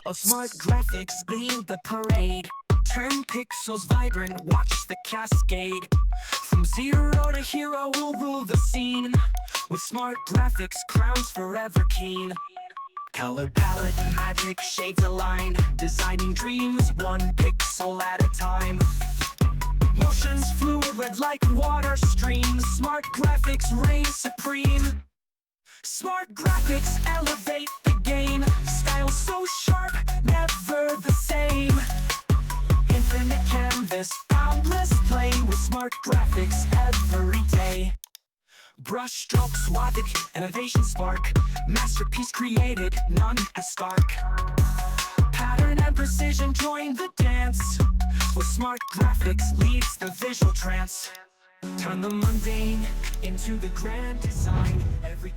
of smart graphics lead the parade. Turn pixels vibrant, watch the cascade. From zero to hero, we'll rule the scene. With smart graphics, crowns forever keen. Color palette, magic, shades aligned. Designing dreams, one pixel at a time. Motions fluid, red like water streams. Smart graphics reign supreme. Smart graphics elevate the game. Style so sharp, never the same. Infinite canvas, boundless play. With smart graphics every day. Brush strokes, suavity, innovation spark. Masterpiece created, none as stark. Pattern and precision join the dance. With smart graphics leads the visual trance. Turn the mundane into the grand design. Every